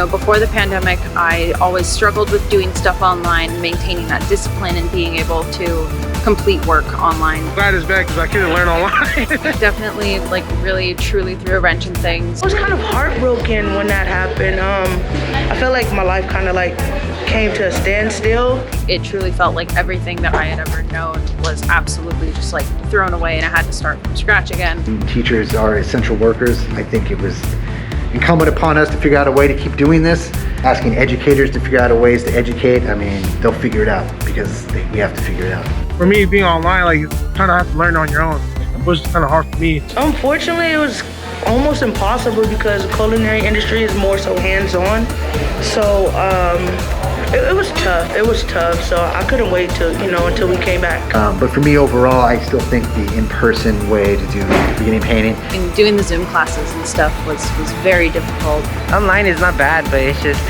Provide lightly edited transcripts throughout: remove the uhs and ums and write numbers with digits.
know, before the pandemic, I always struggled with doing stuff online, maintaining that discipline and being able to complete work online. Glad it's back because I couldn't learn online. Definitely, like, really, truly threw a wrench in things. I was kind of heartbroken when that happened. I felt like my life kind of like came to a standstill. It truly felt like everything that I had ever known was absolutely just like thrown away, and I had to start from scratch again. Teachers are essential workers. I think it was incumbent upon us to figure out a way to keep doing this, asking educators to figure out ways to educate. I mean, they'll figure it out because we have to figure it out. For me, being online, like, you kind of have to learn on your own, which is kind of hard for me. Unfortunately, it was almost impossible because the culinary industry is more so hands-on. So it was tough. It was tough. So I couldn't wait until we came back. But for me overall, I still think the in-person way to do beginning painting. And doing the Zoom classes and stuff was very difficult. Online is not bad, but it's just,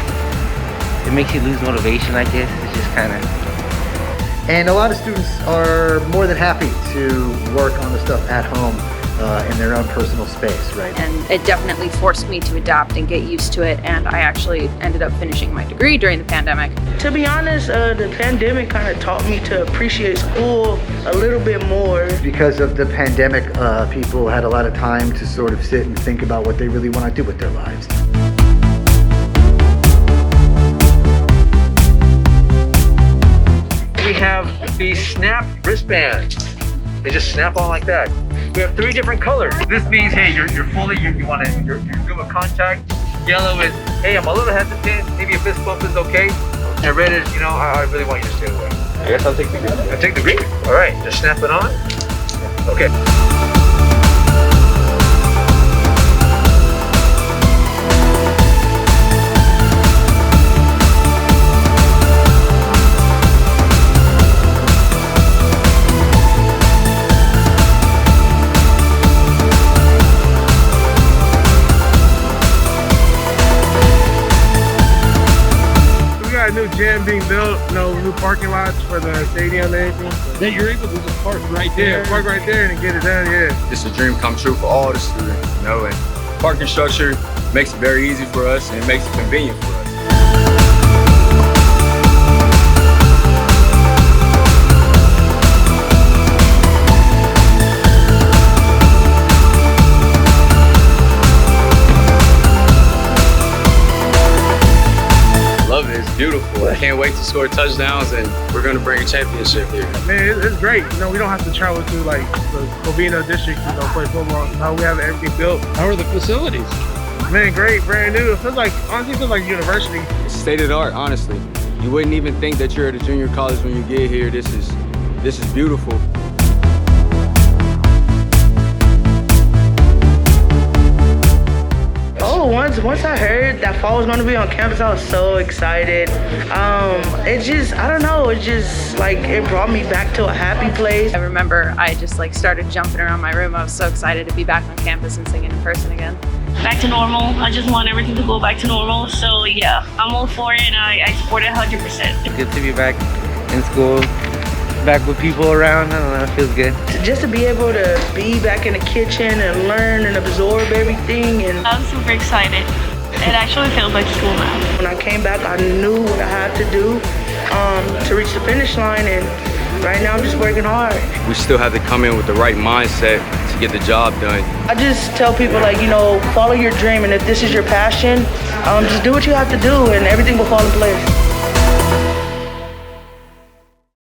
it makes you lose motivation, I guess. It's just kind of. And a lot of students are more than happy to work on the stuff at home in their own personal space, right? And it definitely forced me to adapt and get used to it, and I actually ended up finishing my degree during the pandemic. To be honest, the pandemic kind of taught me to appreciate school a little bit more. Because of the pandemic, people had a lot of time to sort of sit and think about what they really want to do with their lives. We have these snap wristbands. They just snap on like that. We have 3 different colors. This means, hey, you're fully, you're good with contact. Yellow is, hey, I'm a little hesitant. Maybe a fist bump is okay. And red is, I really want you to stay away. I guess I'll take the green. I'll take the green. All right, just snap it on. Okay. A new gym being built, new parking lots for the stadium and everything. That you're able to just park right there. Yeah, park right there and get it done, yeah. It's a dream come true for all the students, and parking structure makes it very easy for us and it makes it convenient for us. Love it. It's beautiful. I can't wait to score touchdowns, and we're going to bring a championship here. Man, it's great. We don't have to travel to like the Covina district, play football. Now we have everything built. How are the facilities? Man, great, brand new. Honestly, it feels like university. It's state of the art, honestly. You wouldn't even think that you're at a junior college when you get here. This is beautiful. Once I heard that fall was going to be on campus, I was so excited. I don't know, it brought me back to a happy place. I remember I just started jumping around my room. I was so excited to be back on campus and singing in person again. Back to normal. I just want everything to go back to normal. So yeah, I'm all for it, and I support it 100%. It's good to be back in school, back with people around. I don't know, it feels good. Just to be able to be back in the kitchen and learn and absorb everything. And I'm super excited. It actually feels like school now. When I came back, I knew what I had to do to reach the finish line, and right now I'm just working hard. We still have to come in with the right mindset to get the job done. I just tell people, follow your dream, and if this is your passion, just do what you have to do, and everything will fall in place.